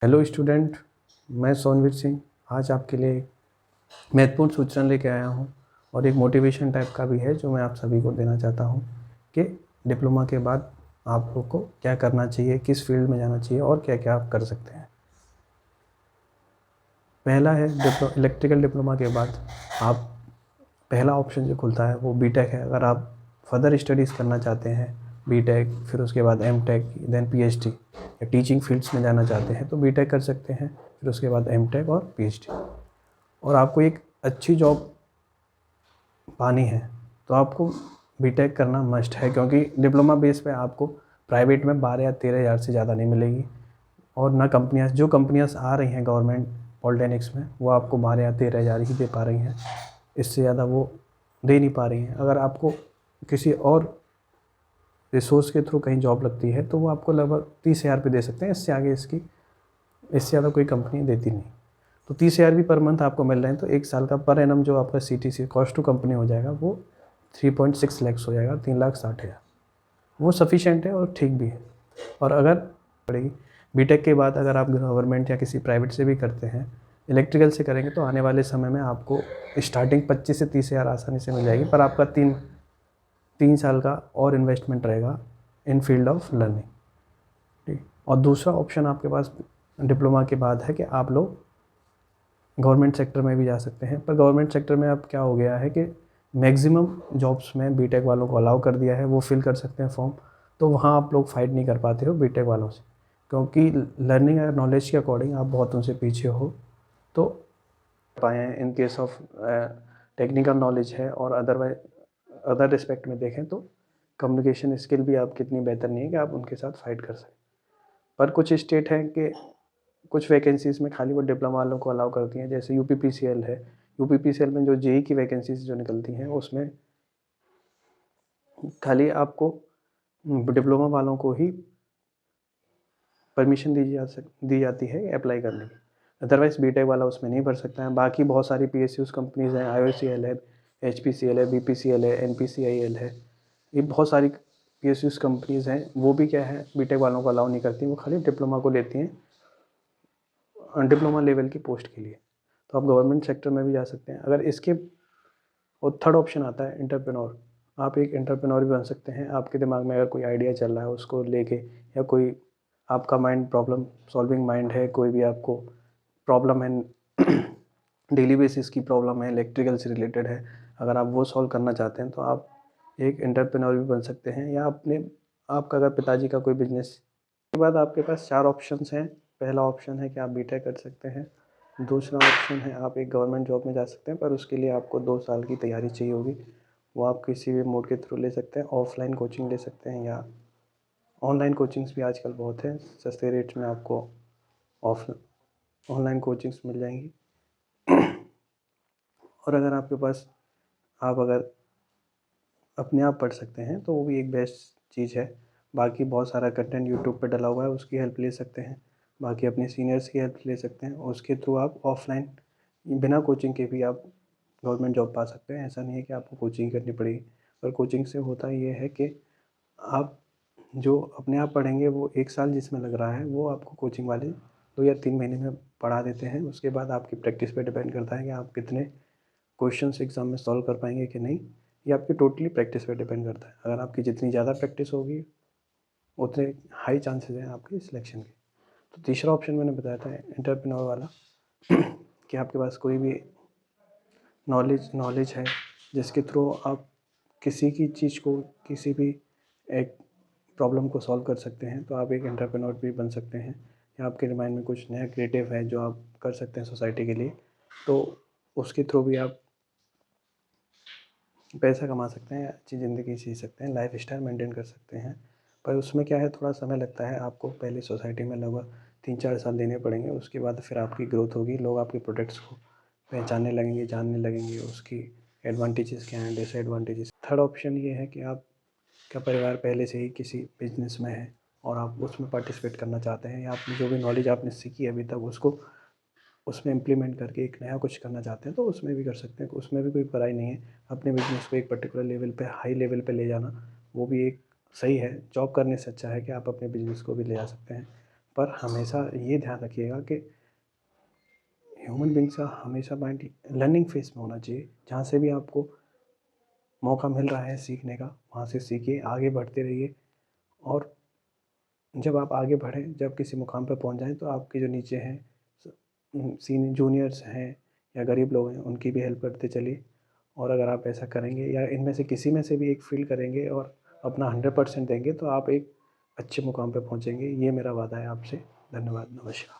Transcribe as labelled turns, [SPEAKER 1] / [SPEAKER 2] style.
[SPEAKER 1] Hello student, मैं सोनवीर सिंह आज आपके लिए एक महत्वपूर्ण सूचना लेके आया हूँ और एक मोटिवेशन टाइप का भी है जो मैं आप सभी को देना चाहता हूँ कि डिप्लोमा के बाद आप लोग को क्या करना चाहिए, किस फील्ड में जाना चाहिए और क्या क्या आप कर सकते हैं। पहला है इलेक्ट्रिकल डिप्लोमा के बाद आप पहला ऑप्शन जो खुलता है वो बीटेक है। अगर आप फर्दर स्टडीज़ करना चाहते हैं, बीटेक फिर उसके बाद एमटेक देन पीएचडी या टीचिंग फील्ड्स में जाना चाहते हैं तो बीटेक कर सकते हैं, फिर उसके बाद एमटेक और पीएचडी। और आपको एक अच्छी जॉब पानी है तो आपको बीटेक करना मस्ट है, क्योंकि डिप्लोमा बेस पे आपको प्राइवेट में 12 या 13 हज़ार से ज़्यादा नहीं मिलेगी। और ना जो कंपनियां आ रही हैं गवर्नमेंट पॉलिटेक्निक्स में वो आपको 12 या 13 हज़ार ही दे पा रही हैं, इससे ज़्यादा वो दे नहीं पा रही हैं। अगर आपको किसी और रिसोर्स के थ्रू कहीं जॉब लगती है तो वो आपको लगभग 30 हज़ार पे दे सकते हैं, इससे आगे इससे ज़्यादा कोई कंपनी देती नहीं। तो 30 हज़ार भी पर मंथ आपको मिल रहे हैं तो एक साल का पर एनम जो आपका सीटीसी कॉस्ट टू कंपनी हो जाएगा वो 3.6 लैक्स हो जाएगा, 3,60,000। वो सफिशेंट है और ठीक भी है। और अगर पड़ेगी बीटेक के बाद अगर आप गवर्नमेंट या किसी प्राइवेट से भी करते हैं, इलेक्ट्रिकल से करेंगे तो आने वाले समय में आपको स्टार्टिंग 25 से 30 हज़ार आसानी से मिल जाएगी, पर आपका 3 साल का और इन्वेस्टमेंट रहेगा इन फील्ड ऑफ लर्निंग। ठीक। और दूसरा ऑप्शन आपके पास डिप्लोमा के बाद है कि आप लोग गवर्नमेंट सेक्टर में भी जा सकते हैं, पर गवर्नमेंट सेक्टर में अब क्या हो गया है कि मैक्सिमम जॉब्स में बीटेक वालों को अलाउ कर दिया है, वो फिल कर सकते हैं फॉर्म। तो वहाँ आप लोग फाइट नहीं कर पाते हो बीटेक वालों से, क्योंकि लर्निंग और नॉलेज के अकॉर्डिंग आप बहुत उनसे पीछे हो। तो पाए हैं in case of technical knowledge है, और अदर रिस्पेक्ट में देखें तो कम्युनिकेशन स्किल भी आप कितनी बेहतर नहीं है कि आप उनके साथ फाइट कर सकें। पर कुछ स्टेट हैं कि कुछ वैकेंसीज़ में खाली वो डिप्लोमा वालों को अलाउ करती हैं, जैसे यूपीपीसीएल है। यूपीपीसीएल में जो जेई की वैकेंसीज जो निकलती हैं उसमें खाली आपको डिप्लोमा वालों को ही परमिशन दी जाती है अप्लाई करने की। अदरवाइज़ बीटेक वाला उसमें नहीं भर सकता है। बाकी बहुत सारी पीएसयूज़ कंपनीज़ हैं, आईओसीएल है, एचपीसीएल है, बीपीसीएल है, एनपीसीआईएल है, ये बहुत सारी पीएसयूज़ कंपनीज़ हैं। वो भी क्या है, बीटेक वालों को अलाउ नहीं करती, वो खाली डिप्लोमा को लेती हैं डिप्लोमा लेवल की पोस्ट के लिए। तो आप गवर्नमेंट सेक्टर में भी जा सकते हैं। अगर इसके और थर्ड ऑप्शन आता है एंटरप्रेन्योर। आप एक एंटरप्रेन्योर भी बन सकते हैं। आपके दिमाग में अगर कोई आइडिया चल रहा है उसको लेके, या कोई आपका माइंड प्रॉब्लम सॉल्विंग माइंड है, कोई भी आपको प्रॉब्लम है डेली बेसिस की प्रॉब्लम है, इलेक्ट्रिकल से रिलेटेड है, अगर आप वो सॉल्व करना चाहते हैं तो आप एक एंटरप्रेन्योर भी बन सकते हैं। या आपका अगर पिताजी का कोई बिजनेस के बाद आपके पास 4 ऑप्शंस हैं। पहला ऑप्शन है कि आप बीटेक कर सकते हैं। दूसरा ऑप्शन है आप एक गवर्नमेंट जॉब में जा सकते हैं, पर उसके लिए आपको 2 साल की तैयारी चाहिए होगी। वो आप किसी भी मोड के थ्रू ले सकते हैं, ऑफलाइन कोचिंग ले सकते हैं, या ऑनलाइन कोचिंग्स भी आजकल बहुत हैं, सस्ते रेट्स में आपको ऑफ ऑनलाइन कोचिंग्स मिल जाएंगी। और अगर आपके पास आप अगर अपने आप पढ़ सकते हैं तो वो भी एक बेस्ट चीज़ है। बाकी बहुत सारा कंटेंट यूट्यूब पे डला हुआ है, उसकी हेल्प ले सकते हैं। बाकी अपने सीनियर्स की हेल्प ले सकते हैं, उसके थ्रू आप ऑफलाइन बिना कोचिंग के भी आप गवर्नमेंट जॉब पा सकते हैं। ऐसा नहीं है कि आपको कोचिंग करनी पड़ेगी। पर कोचिंग से होता ये है कि आप जो अपने आप पढ़ेंगे वो 1 साल जिसमें लग रहा है वो आपको कोचिंग वाले 2 या 3 महीने में पढ़ा देते हैं। उसके बाद आपकी प्रैक्टिस पे डिपेंड करता है कि आप कितने क्वेश्चंस एग्ज़ाम में सॉल्व कर पाएंगे कि नहीं। ये आपकी टोटली प्रैक्टिस पे डिपेंड करता है। अगर आपकी जितनी ज़्यादा प्रैक्टिस होगी उतने हाई चांसेस हैं आपके सिलेक्शन के। तो तीसरा ऑप्शन मैंने बताया था एंटरप्रेन्योर वाला कि आपके पास कोई भी नॉलेज है जिसके थ्रू आप किसी की चीज़ को, किसी भी एक प्रॉब्लम को सॉल्व कर सकते हैं, तो आप एक एंटरप्रेन्योर भी बन सकते हैं। या आपके माइंड में कुछ नया क्रिएटिव है जो आप कर सकते हैं सोसाइटी के लिए, तो उसके थ्रू भी आप पैसा कमा सकते हैं, अच्छी ज़िंदगी जी सकते हैं, लाइफ स्टाइल मेंटेन कर सकते हैं। पर उसमें क्या है, थोड़ा समय लगता है। आपको पहले सोसाइटी में लगभग 3-4 साल देने पड़ेंगे, उसके बाद फिर आपकी ग्रोथ होगी, लोग आपके प्रोडक्ट्स को पहचानने लगेंगे, जानने लगेंगे, उसकी एडवांटेजेस क्या हैं, डिसएडवांटेजेस। थर्ड ऑप्शन ये है कि आपका परिवार पहले से ही किसी बिजनेस में है और आप उसमें पार्टिसिपेट करना चाहते हैं, या आपने जो भी नॉलेज आपने सीखी है अभी तक उसको उसमें इम्प्लीमेंट करके एक नया कुछ करना चाहते हैं, तो उसमें भी कर सकते हैं। उसमें भी कोई बुराई नहीं है। अपने बिजनेस को एक पर्टिकुलर लेवल पे, हाई लेवल पे ले जाना, वो भी एक सही है। जॉब करने से अच्छा है कि आप अपने बिजनेस को भी ले जा सकते हैं। पर हमेशा ये ध्यान रखिएगा कि ह्यूमन बीइंग्स का हमेशा माइंड लर्निंग फेज में होना चाहिए। जहाँ से भी आपको मौका मिल रहा है सीखने का, वहाँ से सीखिए, आगे बढ़ते रहिए। और जब आप आगे बढ़ें, जब किसी मुकाम पर पहुँच जाएँ, तो आपके जो नीचे हैं सीनियर जूनियर्स हैं या गरीब लोग हैं, उनकी भी हेल्प करते चलिए। और अगर आप ऐसा करेंगे या इनमें से किसी में से भी एक फ़ील करेंगे और अपना 100% देंगे, तो आप एक अच्छे मुकाम पे पहुँचेंगे। ये मेरा वादा है आपसे। धन्यवाद, नमस्कार।